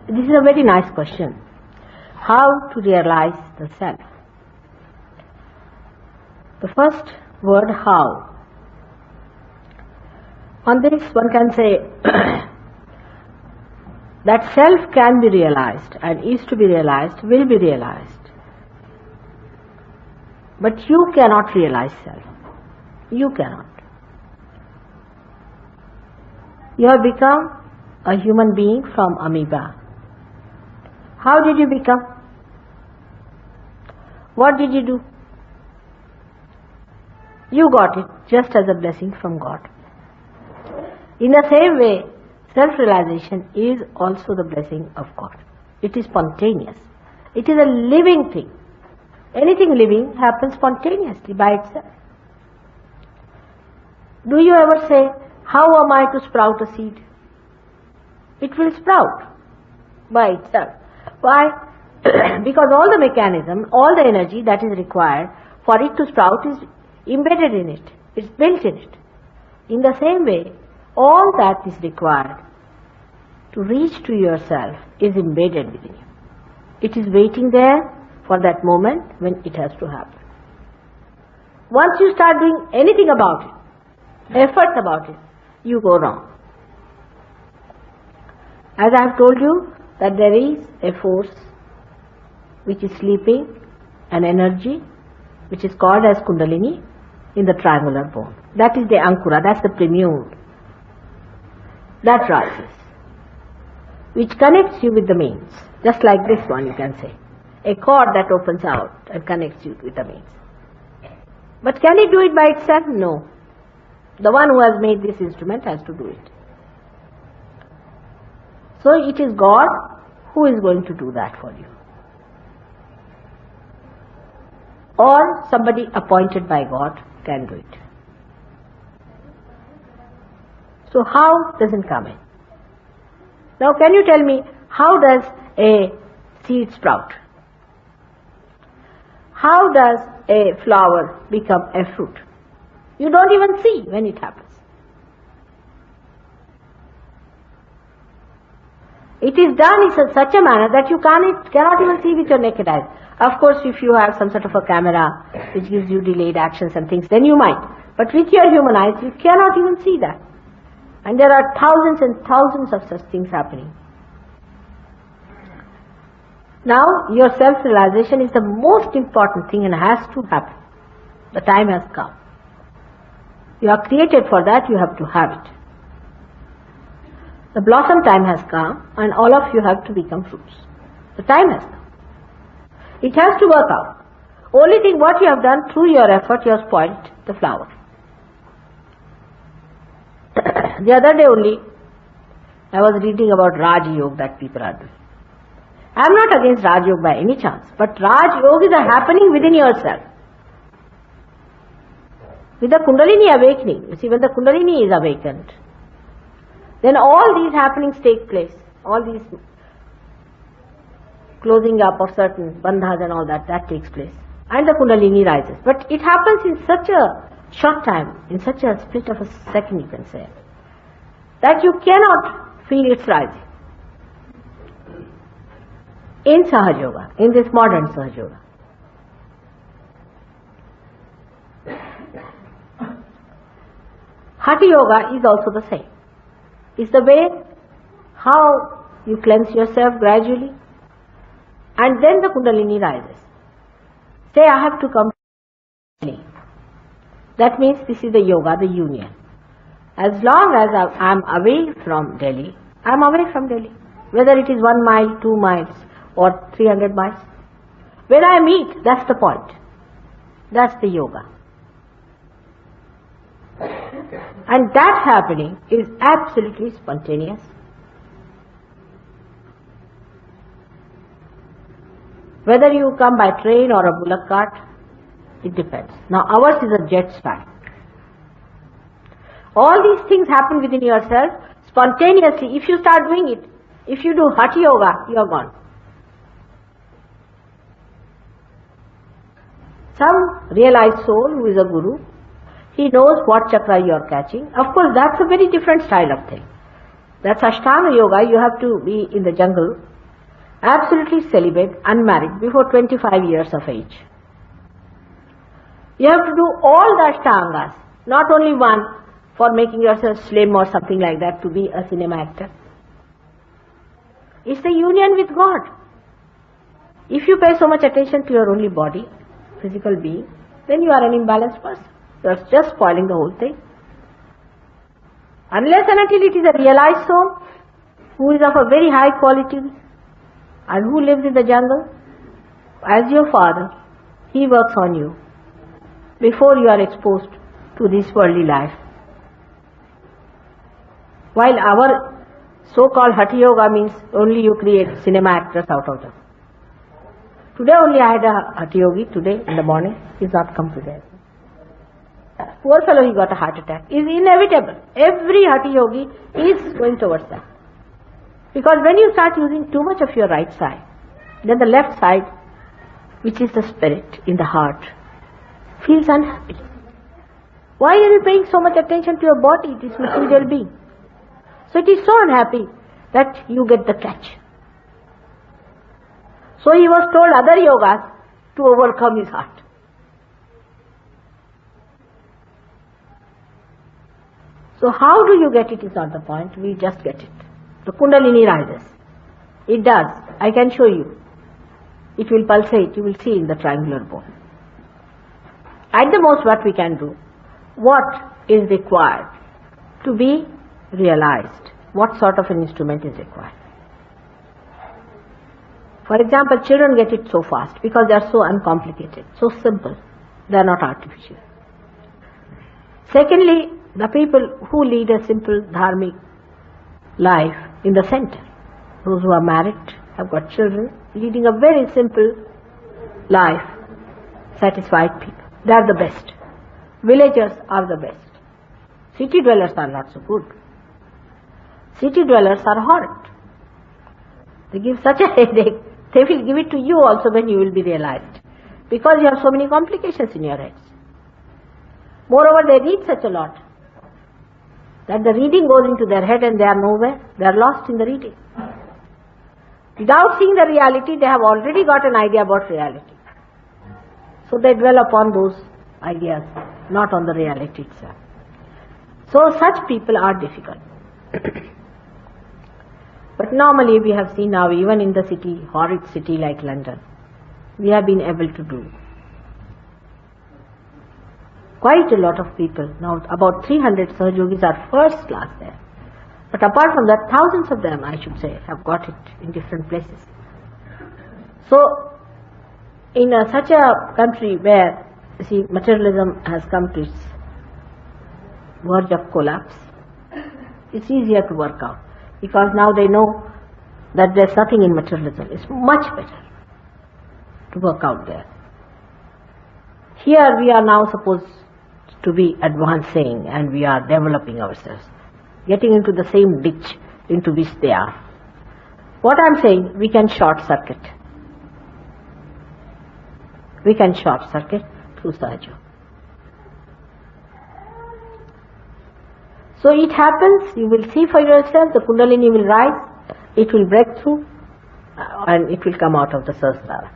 This is a very nice question. How to realize the self? The first word, how. On this one can say that self can be realized and is to be realized, will be realized. But you cannot realize self. You cannot. You have become a human being from amoeba. How did you become? What did you do? You got it just as a blessing from God. In the same way, self-realization is also the blessing of God. It is spontaneous. It is a living thing. Anything living happens spontaneously by itself. Do you ever say, how am I to sprout a seed? It will sprout by itself. Why? Because all the mechanism, all the energy that is required for it to sprout is embedded in it. It's built in it. In the same way, all that is required to reach to yourself is embedded within you. It is waiting there for that moment when it has to happen. Once you start doing anything about it, efforts about it, you go wrong. As I have told you that there is a force which is sleeping, an energy which is called as Kundalini in the triangular bone. That is the Ankura, that's the prelude. That rises, which connects you with the means, just like this one you can say. A cord that opens out and connects you with the means. But can it do it by itself? No. The one who has made this instrument has to do it. So it is God who is going to do that for you. Or somebody appointed by God can do it. So how does it come in? Now can you tell me, how does a seed sprout? How does a flower become a fruit? You don't even see when it happens. It is done in such a manner that you cannot even see with your naked eyes. Of course, if you have some sort of a camera which gives you delayed actions and things, then you might. But with your human eyes, you cannot even see that. And there are thousands and thousands of such things happening. Now, your self-realization is the most important thing and has to happen. The time has come. You are created for that, you have to have it. The blossom time has come and all of you have to become fruits. The time has come. It has to work out. Only thing what you have done through your effort, you have spoiled the flower. The other day only, I was reading about Raj Yoga that people are doing. I am not against Raj Yoga by any chance, but Raj Yoga is a happening within yourself. With the Kundalini awakening, you see, when the Kundalini is awakened, then all these happenings take place. All these closing up of certain bandhas and all that takes place. And the Kundalini rises. But it happens in such a short time, in such a split of a second you can say, that you cannot feel its rising. In Sahaja Yoga, in this modern Sahaja Yoga. Hatha Yoga is also the same. It's the way how you cleanse yourself gradually and then the Kundalini rises. Say, I have to come to Delhi. That means this is the yoga, the union. As long as I am away from Delhi, I am away from Delhi. Whether it is 1 mile, 2 miles or 300 miles. When I meet, that's the point. That's the yoga. And that happening is absolutely spontaneous. Whether you come by train or a bullock cart, it depends. Now ours is a jet style. All these things happen within yourself spontaneously. If you start doing it, if you do Hatha Yoga, you are gone. Some realized soul who is a guru, he knows what chakra you are catching. Of course, that's a very different style of thing. That's Ashtanga Yoga. You have to be in the jungle absolutely celibate, unmarried, before 25 years of age. You have to do all the Ashtangas, not only one for making yourself slim or something like that to be a cinema actor. It's the union with God. If you pay so much attention to your only body, physical being, then you are an imbalanced person. You are just spoiling the whole thing. Unless and until it is a realized soul, who is of a very high quality and who lives in the jungle, as your father, he works on you before you are exposed to this worldly life. While our so-called Hatha Yoga means only you create cinema actors out of them. Today only I had a Hatha Yogi, today in the morning, he's not come today. Poor fellow, he got a heart attack. It's inevitable. Every Hatha Yogi is going towards that. Because when you start using too much of your right side, then the left side, which is the spirit in the heart, feels unhappy. Why are you paying so much attention to your body, this material being? So it is so unhappy that you get the catch. So he was told other yogas to overcome his heart. So how do you get it is not the point, we just get it. The Kundalini rises. It does. I can show you. It will pulsate, you will see in the triangular bone. At the most what we can do, what is required to be realized? What sort of an instrument is required? For example, children get it so fast because they are so uncomplicated, so simple. They are not artificial. Secondly, the people who lead a simple dharmic life in the center, those who are married, have got children, leading a very simple life, satisfied people. They are the best. Villagers are the best. City dwellers are not so good. City dwellers are horrid. They give such a headache, they will give it to you also when you will be realized. Because you have so many complications in your heads. Moreover, they read such a lot that the reading goes into their head and they are nowhere. They are lost in the reading. Without seeing the reality, they have already got an idea about reality. So they dwell upon those ideas, not on the reality itself. So such people are difficult. But normally we have seen now, even in the city, horrid city like London, we have been able to do quite a lot of people. Now about 300 Sahajogis are first class there. But apart from that, thousands of them, I should say, have got it in different places. So, in such a country where, you see, materialism has come to its verge of collapse, it's easier to work out. Because now they know that there's nothing in materialism. It's much better to work out there. Here we are now supposed to be advancing and we are developing ourselves, getting into the same ditch into which they are. What I'm saying, we can short circuit. We can short circuit through Sahaja. So it happens, you will see for yourself, the Kundalini will rise, it will break through and it will come out of the Sahasrara.